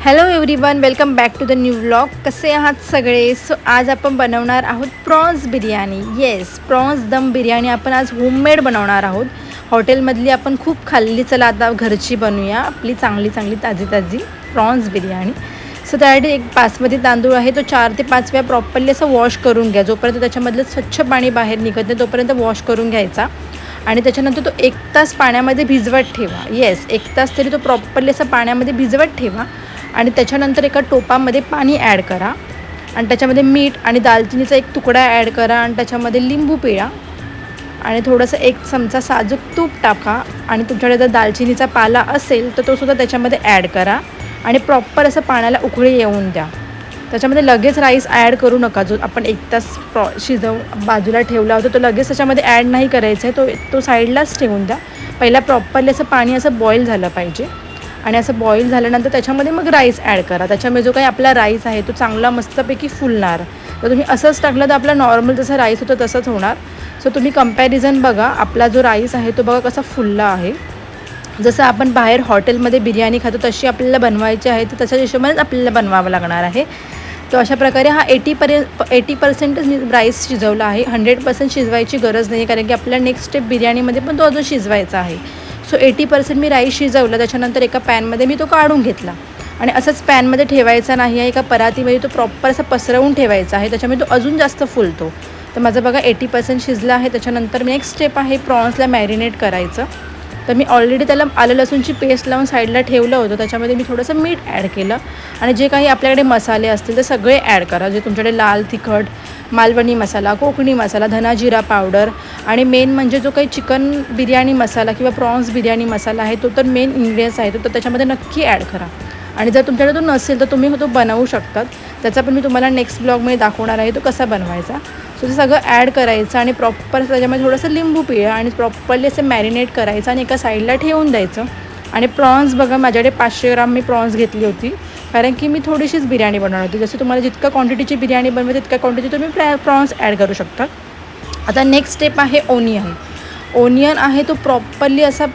Hello everyone, welcome back to the new vlog. कसे आहात सगळे? सो आज आपण बनवणार आहोत प्रॉन्स बिर्याणी. येस, प्रॉन्स दम बिर्याणी आपण आज होममेड बनवणार आहोत. हॉटेलमधली आपण खूप खाल्ली, चला आता घरची बनवूया आपली चांगली ताजी प्रॉन्स बिर्याणी. सो त्यासाठी एक बासमती तांदूळ आहे, तो 4 ते 5 वेळा प्रॉपरली असं वॉश करून घ्या. जोपर्यंत त्याच्यामधलं स्वच्छ पाणी बाहेर निघत नाही तोपर्यंत वॉश करून घ्यायचा. आणि त्याच्यानंतर तो 1 तास पाण्यामध्ये भिजवत ठेवा. येस, 1 तास तरी तो प्रॉपरली असं पाण्यामध्ये भिजवत ठेवा. आणि त्याच्यानंतर एका टोपामध्ये पाणी ॲड करा आणि त्याच्यामध्ये मीठ आणि दालचिनीचा एक तुकडा ॲड करा आणि त्याच्यामध्ये लिंबू पिळा आणि थोडंसं 1 चमचा साजूक तूप टाका. आणि तुमच्याकडे जर दालचिनीचा पाला असेल तर तो सुद्धा त्याच्यामध्ये ॲड करा आणि प्रॉपर असं पाण्याला उकळी येऊन द्या. त्याच्यामध्ये लगेच राईस ॲड करू नका. जो आपण 1 तास बाजूला ठेवला होता तो लगेच त्याच्यामध्ये ॲड नाही करायचा आहे. तो साईडलाच ठेवून द्या. पहिला प्रॉपरली असं पाणी असं बॉईल झालं पाहिजे. आणि असं बॉईल झाल्यानंतर त्याच्यामध्ये मग राईस ॲड करा. त्याच्यामध्ये जो काही आपला राईस आहे तो चांगला मस्तपैकी फुलणार. तर तुम्ही असंच टाकलं तर आपला नॉर्मल जसं राईस होतं तसंच होणार. सो तुम्ही कंपॅरिझन बघा, आपला जो राईस आहे तो बघा कसा फुलला आहे. जसं आपण बाहेर हॉटेलमध्ये बिर्याणी खातो तशी आपल्याला बनवायची आहे, तर तशाच हिशोबानेच आपल्याला बनवावं लागणार आहे. तर अशा प्रकारे हा 80% मी राईस शिजवला आहे. 100% शिजवायची गरज नाही आहे, कारण की आपल्याला नेक्स्ट स्टेप बिर्याणीमध्ये पण तो अजून शिजवायचा आहे. सो 80% मी राईस शिजवला. त्याच्यानंतर एका पॅनमध्ये मी तो काढून घेतला आणि असंच पॅनमध्ये ठेवायचा नाही आहे, एका परातीमध्ये तो प्रॉपर असा पसरवून ठेवायचा आहे. त्याच्यामुळे तो अजून जास्त फुलतो. तर माझं बघा 80% शिजला आहे. त्याच्यानंतर नेक्स्ट स्टेप आहे प्रॉन्सला मॅरिनेट करायचं. तर मी ऑलरेडी त्याला आलं लसूणची पेस्ट लावून साईडला ठेवलं होतं. त्याच्यामध्ये मी थोडंसं मीठ ॲड केलं आणि जे काही आपल्याकडे मसाले असतील ते सगळे ॲड करा. जे तुमच्याकडे लाल तिखट, मालवणी मसाला, कोकणी मसाला, धना जिरा पावडर आणि मेन म्हणजे जो काही चिकन बिर्याणी मसाला किंवा प्रॉन्स बिर्याणी मसाला आहे तो तर मेन इन्ग्रेडियंट्स आहे, तो तर त्याच्यामध्ये नक्की ॲड करा. आणि जर तुमच्याकडे तो नसेल तर तुम्ही तो बनवू शकतात. त्याचा पण मी तुम्हाला नेक्स्ट ब्लॉगमध्ये दाखवणार आहे तो कसा बनवायचा. सो ते सगळं ॲड करायचं आणि प्रॉपर त्याच्यामध्ये थोडंसं लिंबू पिळा आणि प्रॉपरली असं मॅरिनेट करायचं आणि एका साईडला ठेवून द्यायचं. आणि प्रॉन्स बघा, माझ्याकडे 500 ग्राम मी प्रॉन्स घेतली होती, कारण की मी थोडीशीच बिर्याणी बनवणार होती. जसं तुम्हाला जितका क्वांटिटीची बिर्याणी बनवायची तितक्या क्वांटिटी तुम्ही प्रॉन्स ॲड करू शकता. आता नेक्स्ट स्टेप आहे ओनियन आहे तो प्रॉपरली असा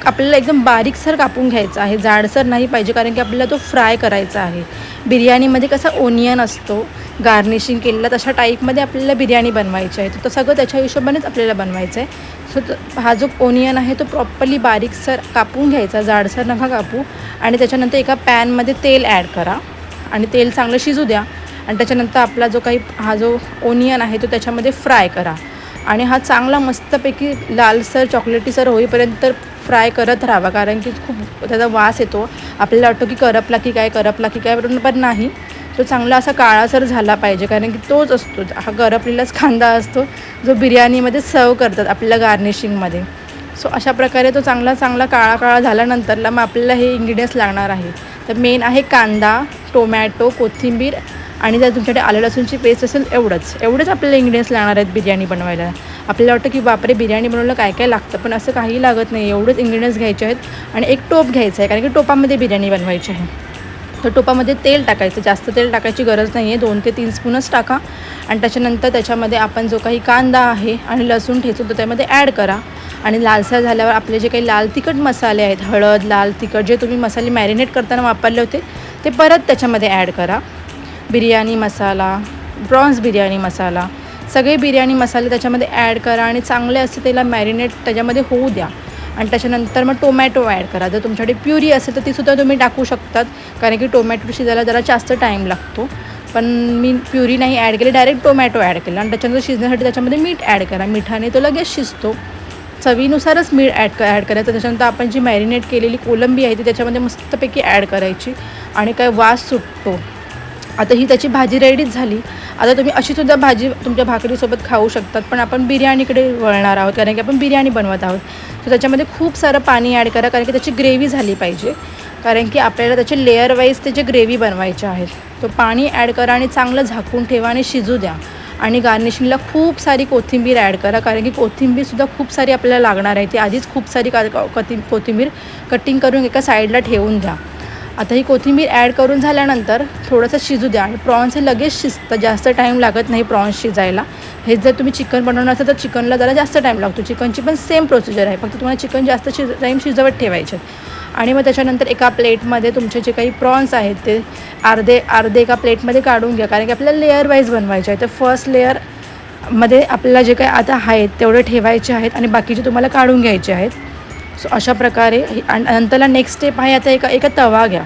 आपल्याला एकदम बारीकसर कापून घ्यायचा आहे. जाडसर नाही पाहिजे, कारण की आपल्याला तो फ्राय करायचा आहे. बिर्याणीमध्ये कसा ओनियन असतो गार्निशिंग केलेला, तशा टाईपमध्ये आपल्याला बिर्याणी बनवायची आहे. तर सगळं त्याच्या हिशोबानेच आपल्याला बनवायचं आहे. सो हा जो ओनियन आहे तो प्रॉपरली बारीकसर कापून घ्यायचा, जाडसर नका कापू. आणि त्याच्यानंतर एका पॅनमध्ये तेल ॲड करा आणि तेल चांगलं शिजू द्या. आणि त्याच्यानंतर आपला हा जो ओनियन आहे तो त्याच्यामध्ये फ्राय करा. आणि हा चांगला मस्तपैकी लालसर चॉकलेटीसर होईपर्यंत फ्राय करत राहावा, कारण की खूप त्याचा वास येतो. आपल्याला वाटतो की करपला की काय पण नाही. तो चांगला असा काळासर झाला पाहिजे, कारण की तोच असतो, हा करपलेलाच कांदा असतो जो बिर्याणीमध्ये सर्व करतात आपल्याला गार्निशिंगमध्ये. सो अशा प्रकारे तो चांगला काळा झाल्यानंतरला मग आपल्याला हे इन्ग्रेडियंट्स लागणार आहे. तर मेन आहे कांदा, टोमॅटो, कोथिंबीर आणि जर तुमच्याकडे आलं लसूणची पेस्ट असेल एवढंच आपल्याला इन्ग्रेडियंट्स लागणार आहेत बिर्याणी बनवायला. आपल्याला वाटतं की बापरे बिर्याणी बनवायला काय लागतं, पण असं काही लागत नाही. एवढंच इन्ग्रेडियंट्स घ्यायचे आहेत आणि एक टोप घ्यायचा आहे, कारण की टोपामध्ये बिर्याणी बनवायची आहे. तर टोपामध्ये तेल टाकायचं, जास्त तेल टाकायची गरज नाही आहे, 2 ते 3 स्पूनच टाका. आणि त्याच्यानंतर त्याच्यामध्ये आपण जो काही कांदा आहे आणि लसूण ठेचून तो त्यामध्ये ॲड करा. आणि लालसर झाल्यावर आपले जे काही लाल तिखट मसाले आहेत, हळद, लाल तिखट, जे तुम्ही मसाले मॅरिनेट करताना वापरले होते ते परत त्याच्यामध्ये ॲड करा. बिर्याणी मसाला, प्रॉन्स बिर्याणी मसाला, सगळे बिर्याणी मसाले त्याच्यामध्ये ॲड करा आणि चांगले असे त्याला मॅरिनेट त्याच्यामध्ये होऊ द्या. आणि त्याच्यानंतर मग टोमॅटो ॲड करा. जर तुमच्याकडे प्युरी असेल तर तीसुद्धा तुम्ही टाकू शकतात, कारण की टोमॅटो शिजायला जरा जास्त टाईम लागतो. पण मी प्युरी नाही ॲड केली, डायरेक्ट टोमॅटो ॲड केला. आणि त्याच्यानंतर शिजण्यासाठी त्याच्यामध्ये मीठ ॲड करा. मिठाने तो लगेच शिजतो. चवीनुसारच मीठ ॲड करायचं. त्याच्यानंतर आपण जी मॅरिनेट केलेली कोलंबी आहे ती त्याच्यामध्ये मस्तपैकी ॲड करायची आणि काय वास सुटतो. आता ही त्याची भाजी रेडीच झाली. आता तुम्ही अशीसुद्धा भाजी तुमच्या भाकरीसोबत खाऊ शकतात, पण आपण बिर्याणीकडे वळणार आहोत, कारण की आपण बिर्याणी बनवत आहोत. तर त्याच्यामध्ये खूप सारं पाणी ॲड करा, कारण की त्याची ग्रेव्ही झाली पाहिजे, कारण की आपल्याला त्याचे लेअर वाईज त्याचे ग्रेव्ही बनवायचे आहेत. तो पाणी ॲड करा आणि चांगलं झाकून ठेवा आणि शिजू द्या. आणि गार्निशिंगला खूप सारी कोथिंबीर ॲड करा, कारण की कोथिंबीरसुद्धा खूप सारी आपल्याला लागणार आहे. ती आधीच खूप सारी कोथिंबीर कटिंग करून एका साईडला ठेवून द्या. आता ही कोथिंबीर ॲड करून झाल्यानंतर थोडंसं शिजू द्या. आणि प्रॉन्स हे लगेच शिजतं, जास्त टाईम लागत नाही प्रॉन्स शिजायला. हेच जर तुम्ही चिकन बनवणार असेल तर चिकनला जरा जास्त टाईम लागतो. चिकनची पण सेम प्रोसिजर आहे, फक्त तुम्हाला चिकन जास्त टाईम शिजवत ठेवायचे. आणि मग त्याच्यानंतर एका प्लेटमध्ये तुमचे जे काही प्रॉन्स आहेत ते अर्धे एका प्लेटमध्ये काढून घ्या, कारण की आपल्याला लेअर वाईज बनवायचे आहे. तर फर्स्ट लेअरमध्ये आपल्याला जे काही आता आहेत तेवढे ठेवायचे आहेत आणि बाकीचे तुम्हाला काढून घ्यायचे आहेत. सो अशा प्रकारे. आणि नंतरला नेक्स्ट स्टेप आहे, आता एका तवा घ्या.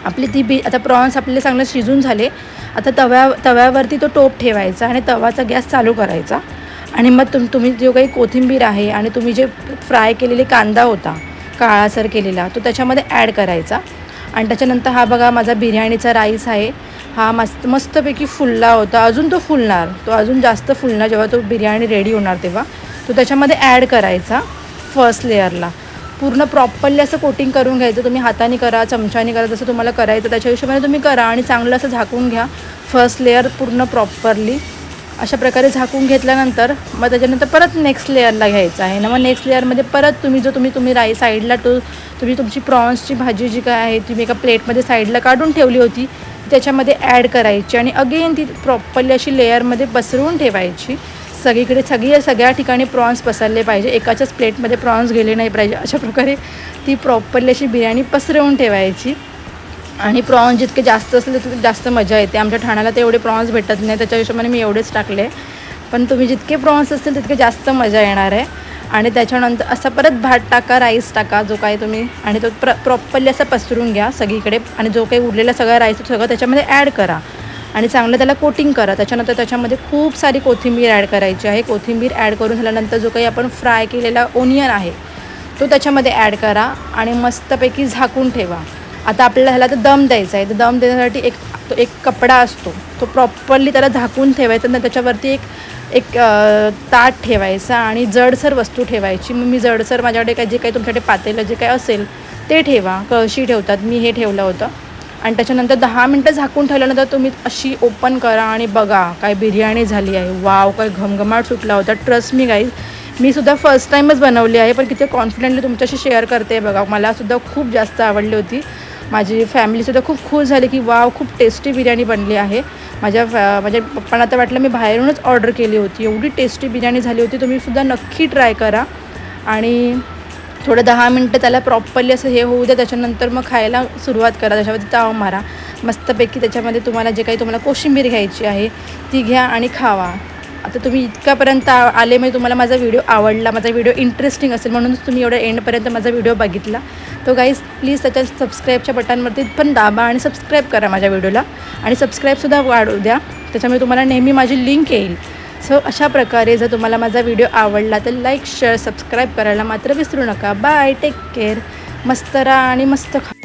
आपली ती आता प्रॉन्स आपले चांगले शिजून झाले. आता तव्यावरती तो टोप ठेवायचा आणि तवाचा गॅस चालू करायचा. आणि मग तुम्ही जो काही कोथिंबीर आहे आणि तुम्ही जे फ्राय केलेले कांदा होता काळासर केलेला तो त्याच्यामध्ये ॲड करायचा. आणि त्याच्यानंतर हा बघा माझा बिर्याणीचा राईस आहे, हा मस्तपैकी फुलला होता. अजून तो फुलणार, तो अजून जास्त फुलणार जेव्हा तो बिर्याणी रेडी होणार तेव्हा. तो त्याच्यामध्ये ॲड करायचा फर्स्ट लेअरला. पूर्ण प्रॉपरली असं कोटिंग करून घ्यायचं. तुम्ही हाताने करा, चमच्याने करा, जसं तुम्हाला करायचं त्याच्या हिशोबाने तुम्ही करा. आणि चांगलं असं झाकून घ्या फर्स्ट लेअर पूर्ण प्रॉपरली. अशा प्रकारे झाकून घेतल्यानंतर मग त्याच्यानंतर परत नेक्स्ट लेअरला घ्यायचं आहे ना. मग नेक्स्ट लेअरमध्ये परत तुम्ही राईस साईडला तुम्ही तुमची प्रॉन्सची भाजी जी काय आहे तुम्ही एका प्लेटमध्ये साईडला काढून ठेवली होती त्याच्यामध्ये ॲड करायची. आणि अगेन ती प्रॉपरली अशी लेअरमध्ये पसरवून ठेवायची. सगळीकडे सगळ्या ठिकाणी प्रॉन्स पसरले पाहिजे, एकाच्याच प्लेटमध्ये प्रॉन्स गेले नाही पाहिजे. अशा प्रकारे ती प्रॉपरली अशी बिर्याणी पसरवून ठेवायची. आणि प्रॉन्स जितके जास्त असले तितके जास्त मजा येते. आमच्या ठाण्याला ते एवढे प्रॉन्स भेटत नाही, त्याच्या हिशोबाने मी एवढेच टाकले. पण तुम्ही जितके प्रॉन्स असतील तितके जास्त मजा येणार आहे. आणि त्याच्यानंतर असा परत भात टाका, राईस टाका जो काही तुम्ही, आणि तो प्रॉपरली असा पसरून घ्या सगळीकडे. आणि जो काही उरलेला सगळा राईस सगळं त्याच्यामध्ये ॲड करा आणि चांगलं त्याला कोटिंग करा. त्याच्यानंतर त्याच्यामध्ये खूप सारी कोथिंबीर ॲड करायची आहे. कोथिंबीर ॲड करून झाल्यानंतर जो काही आपण फ्राय केलेला ओनियन आहे तो त्याच्यामध्ये ॲड करा आणि मस्तपैकी झाकून ठेवा. आता आपल्याला ह्याला तर दम द्यायचा आहे. तर दम देण्यासाठी एक कपडा असतो तो प्रॉपरली त्याला झाकून ठेवायचा. आणि त्याच्यावरती एक ताट ठेवायचा आणि जडसर वस्तू ठेवायची. मग मी जडसर माझ्याकडे जे काही तुमच्याकडे पातेलं जे काही असेल ते ठेवा. कळशी ठेवतात, मी हे ठेवलं होतं. आणि त्याच्यानंतर 10 मिनटं झाकून ठेवल्यानंतर तुम्ही अशी ओपन करा आणि बघा काय बिर्याणी झाली आहे. वाव, काय घमघमाट सुटला होता. ट्रस्ट मी गाईज, मी सुद्धा फर्स्ट टाईमच बनवली आहे, पण किती कॉन्फिडेंटली तुमच्याशी शेअर करते बघा. मला सुद्धा खूप जास्त आवडली होती. माझी फॅमिलीसुद्धा खूप खुश झाली की वाव, खूप टेस्टी बिर्याणी बनली आहे. माझ्या पप्पांना तर वाटलं मी बाहेरूनच ऑर्डर केली होती, एवढी टेस्टी बिर्याणी झाली होती. तुम्हीसुद्धा नक्की ट्राय करा. आणि थोडं 10 मिनटं त्याला प्रॉपरली असं हे होऊ द्या. त्याच्यानंतर मग खायला सुरुवात करा. त्याच्यामध्ये ताव मारा मस्तपैकी. त्याच्यामध्ये तुम्हाला कोशिंबीर घ्यायची आहे ती घ्या आणि खावा. आता तुम्ही इतक्यापर्यंत आले म्हणजे तुम्हाला माझा व्हिडिओ आवडला, माझा व्हिडिओ इंटरेस्टिंग असेल म्हणूनच तुम्ही एवढ्या एंडपर्यंत माझा व्हिडिओ बघितला. तो गाईज प्लीज त्याच्या सबस्क्राईबच्या बटनवरती पण दाबा आणि सबस्क्राईब करा माझ्या व्हिडिओला. आणि सबस्क्राईबसुद्धा वाढू द्या, त्याच्यामुळे तुम्हाला नेहमी माझी लिंक येईल. सो अशा प्रकारे जर तुम्हाला माझा व्हिडिओ आवडला तर लाईक, शेअर, सबस्क्राईब करायला मात्र विसरू नका. Bye, take care. मस्त राहा आणि मस्त खा.